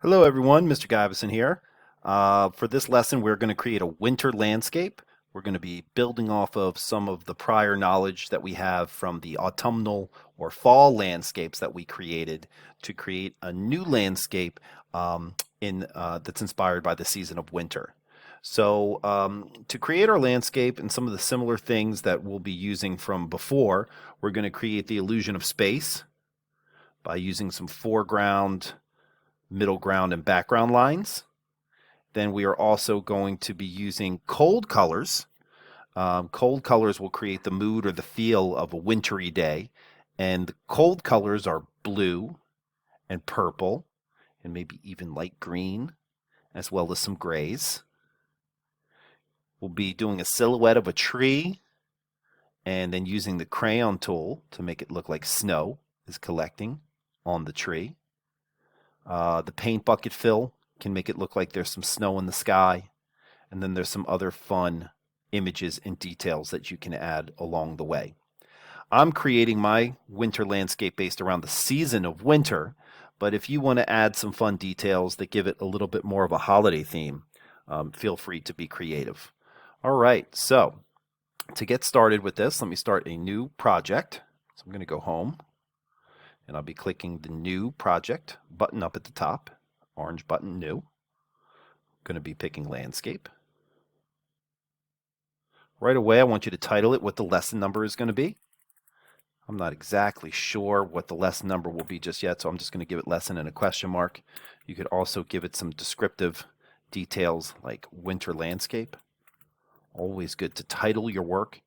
Hello everyone, Mr. Guyveson here. For this lesson, we're going to create a winter landscape. We're going to be building off of some of the prior knowledge that we have from the autumnal or fall landscapes that we created to create a new landscape that's inspired by the season of winter. So to create our landscape and some of the similar things that we'll be using from before, we're going to create the illusion of space by using some foreground, middle ground, and background lines. Then we are also going to be using cold colors. Cold colors will create the mood or the feel of a wintry day. And the cold colors are blue and purple and maybe even light green, as well as some grays. We'll be doing a silhouette of a tree and then using the crayon tool to make it look like snow is collecting on the tree. The paint bucket fill can make it look like there's some snow in the sky. And then there's some other fun images and details that you can add along the way. I'm creating my winter landscape based around the season of winter, but if you want to add some fun details that give it a little bit more of a holiday theme, feel free to be creative. All right, so to get started with this, let me start a new project. So I'm going to go home and I'll be clicking the new project button up at the top, orange button, new. I'm going to be picking landscape. Right away, I want you to title it what the lesson number is going to be. I'm not exactly sure what the lesson number will be just yet, so I'm just going to give it lesson and a question mark. You could also give it some descriptive details like winter landscape. Always good to title your work.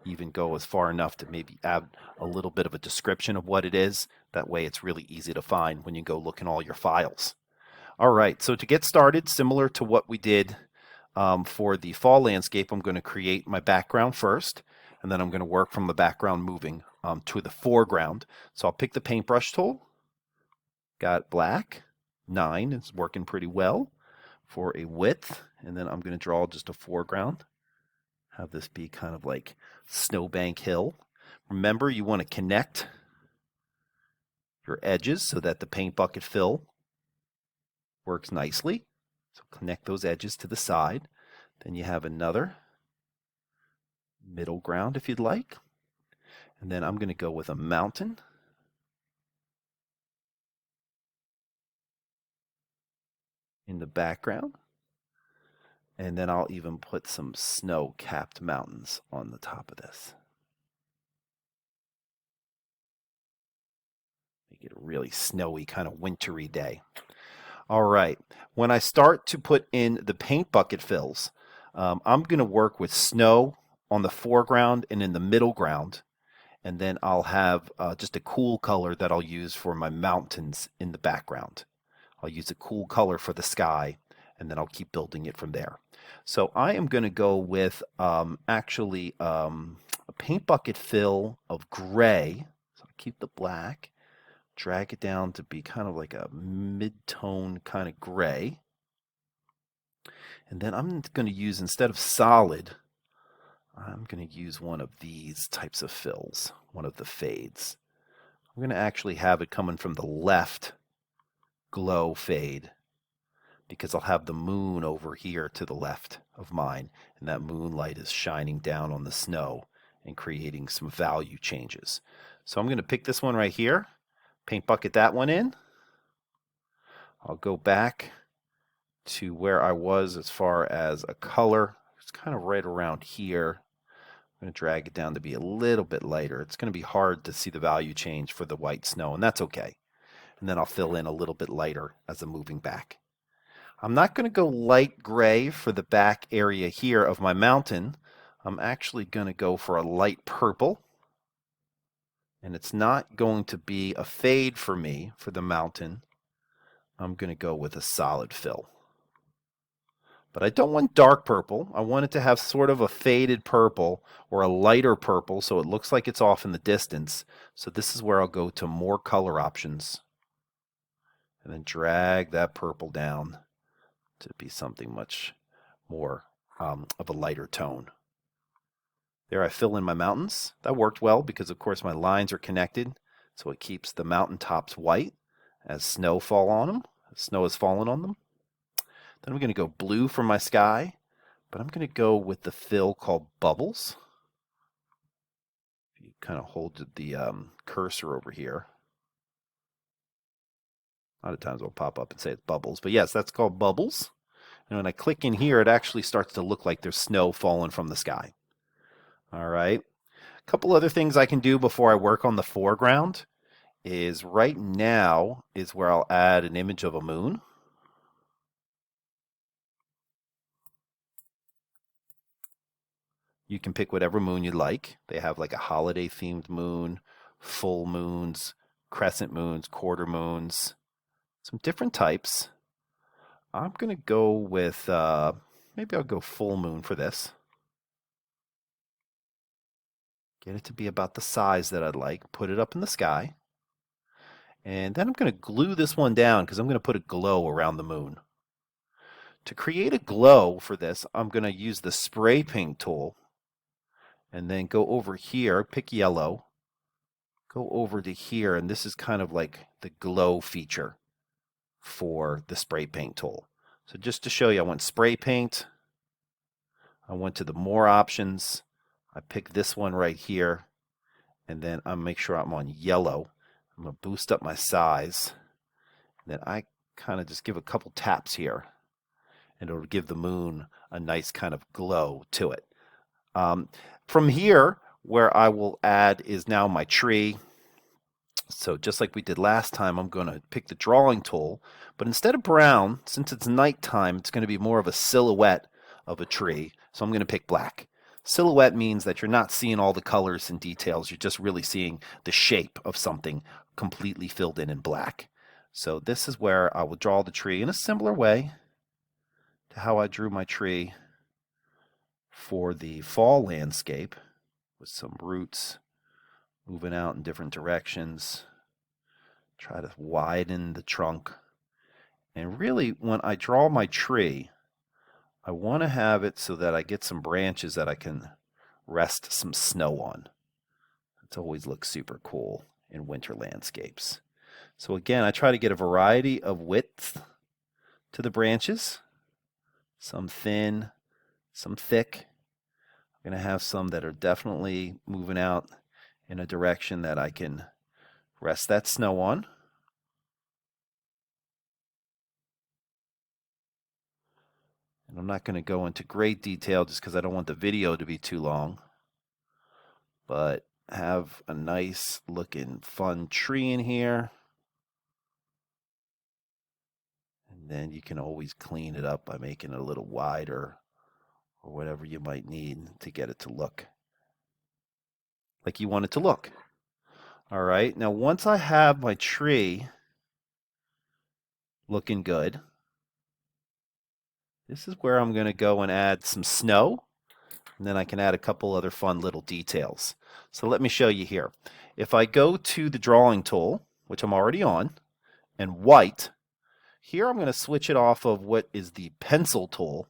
Even go as far enough to maybe add a little bit of a description of what it is. That way it's really easy to find when you go look in all your files. All right, so to get started, similar to what we did for the fall landscape, I'm going to create my background first, and then I'm going to work from the background moving to the foreground. So I'll pick the paintbrush tool. Got black, 9 is working pretty well for a width, and then I'm going to draw just a foreground. Have this be kind of like Snowbank Hill. Remember, you want to connect your edges so that the paint bucket fill works nicely. So connect those edges to the side. Then you have another middle ground if you'd like. And then I'm going to go with a mountain. In the background. And then I'll even put some snow-capped mountains on the top of this. Make it a really snowy, kind of wintry day. All right, when I start to put in the paint bucket fills, I'm going to work with snow on the foreground and in the middle ground, and then I'll have just a cool color that I'll use for my mountains in the background. I'll use a cool color for the sky, and then I'll keep building it from there. So I am going to go with a paint bucket fill of gray. So I'll keep the black, drag it down to be kind of like a mid-tone kind of gray. And then I'm going to use, instead of solid, I'm going to use one of these types of fills, one of the fades. I'm going to actually have it coming from the left glow fade because I'll have the moon over here to the left of mine, and that moonlight is shining down on the snow and creating some value changes. So I'm going to pick this one right here, paint bucket that one in. I'll go back to where I was as far as a color. It's kind of right around here. I'm going to drag it down to be a little bit lighter. It's going to be hard to see the value change for the white snow, and that's okay. And then I'll fill in a little bit lighter as I'm moving back. I'm not going to go light gray for the back area here of my mountain. I'm actually going to go for a light purple. And it's not going to be a fade for me for the mountain. I'm going to go with a solid fill. But I don't want dark purple. I want it to have sort of a faded purple or a lighter purple so it looks like it's off in the distance. So this is where I'll go to more color options. And then drag that purple down to be something much more of a lighter tone. There I fill in my mountains. That worked well because of course my lines are connected, so it keeps the mountaintops white as snow fall on them, Snow has fallen on them. Then I'm going to go blue for my sky, but I'm going to go with the fill called bubbles. If you kind of hold the cursor over here, a lot of times it'll pop up and say it's bubbles, but yes, that's called bubbles. And when I click in here, it actually starts to look like there's snow falling from the sky. All right. A couple other things I can do before I work on the foreground is right now is where I'll add an image of a moon. You can pick whatever moon you like. They have like a holiday themed moon, full moons, crescent moons, quarter moons, some different types. I'm going to go with, maybe I'll go full moon for this. Get it to be about the size that I'd like. Put it up in the sky. And then I'm going to glue this one down because I'm going to put a glow around the moon. To create a glow for this, I'm going to use the spray paint tool and then go over here, pick yellow, go over to here, and this is kind of like the glow feature for the spray paint tool. So just to show you, I went spray paint, I went to the more options, I pick this one right here, and then I'll make sure I'm on yellow. I'm going to boost up my size, and then I kind of just give a couple taps here, and it'll give the moon a nice kind of glow to it. From here, where I will add is now my tree. So just like we did last time, I'm going to pick the drawing tool, but instead of brown, since it's nighttime, it's going to be more of a silhouette of a tree. So I'm going to pick black. Silhouette means that you're not seeing all the colors and details. You're just really seeing the shape of something completely filled in black. So this is where I will draw the tree in a similar way to how I drew my tree for the fall landscape, with some roots moving out in different directions. Try to widen the trunk. And really, when I draw my tree, I want to have it so that I get some branches that I can rest some snow on. It always looks super cool in winter landscapes. So again, I try to get a variety of width to the branches. Some thin, some thick. I'm going to have some that are definitely moving out in a direction that I can rest that snow on. And I'm not going to go into great detail just because I don't want the video to be too long. But have a nice looking fun tree in here. And then you can always clean it up by making it a little wider or whatever you might need to get it to look like you want it to look. All right, now once I have my tree looking good, this is where I'm going to go and add some snow, and then I can add a couple other fun little details. So let me show you here. If I go to the drawing tool, which I'm already on, and white, here I'm going to switch it off of what is the pencil tool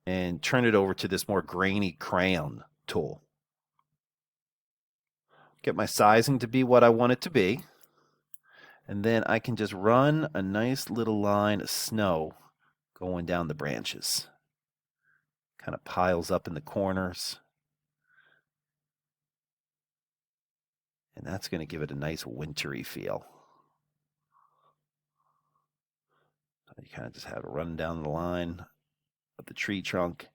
and turn it over to this more grainy crayon tool. Get my sizing to be what I want it to be. And then I can just run a nice little line of snow going down the branches. Kind of piles up in the corners. And that's going to give it a nice wintry feel. You kind of just have it run down the line of the tree trunk.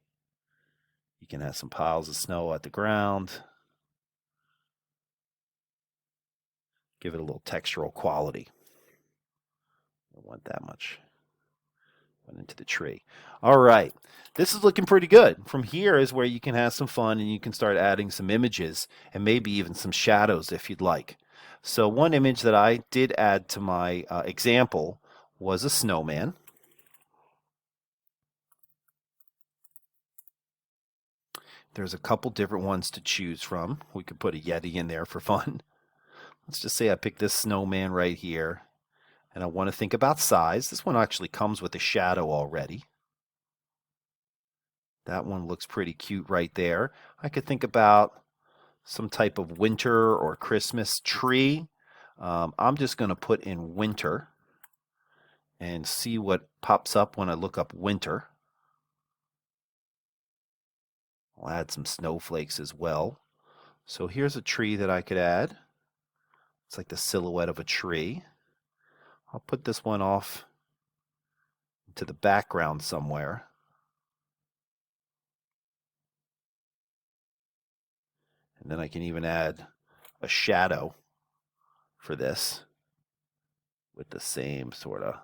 You can have some piles of snow at the ground. Give it a little textural quality. I don't want that much. Went into the tree. All right, this is looking pretty good. From here is where you can have some fun and you can start adding some images and maybe even some shadows if you'd like. So one image that I did add to my example was a snowman. There's a couple different ones to choose from. We could put a Yeti in there for fun. Let's just say I pick this snowman right here, and I want to think about size. This one actually comes with a shadow already. That one looks pretty cute right there. I could think about some type of winter or Christmas tree. I'm just going to put in winter, and see what pops up when I look up winter. I'll add some snowflakes as well. So here's a tree that I could add. It's like the silhouette of a tree. I'll put this one off to the background somewhere. And then I can even add a shadow for this with the same sort of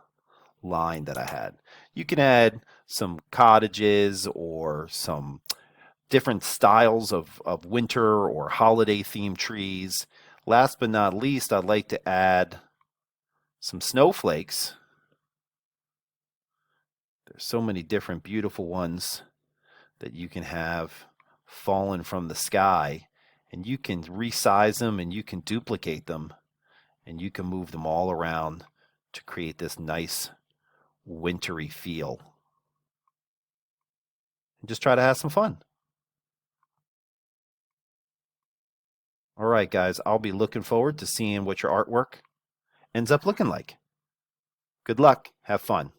line that I had. You can add some cottages or some different styles of winter or holiday themed trees. Last but not least, I'd like to add some snowflakes. There's so many different beautiful ones that you can have fallen from the sky, and you can resize them and you can duplicate them and you can move them all around to create this nice wintry feel. And just try to have some fun. All right, guys, I'll be looking forward to seeing what your artwork ends up looking like. Good luck. Have fun.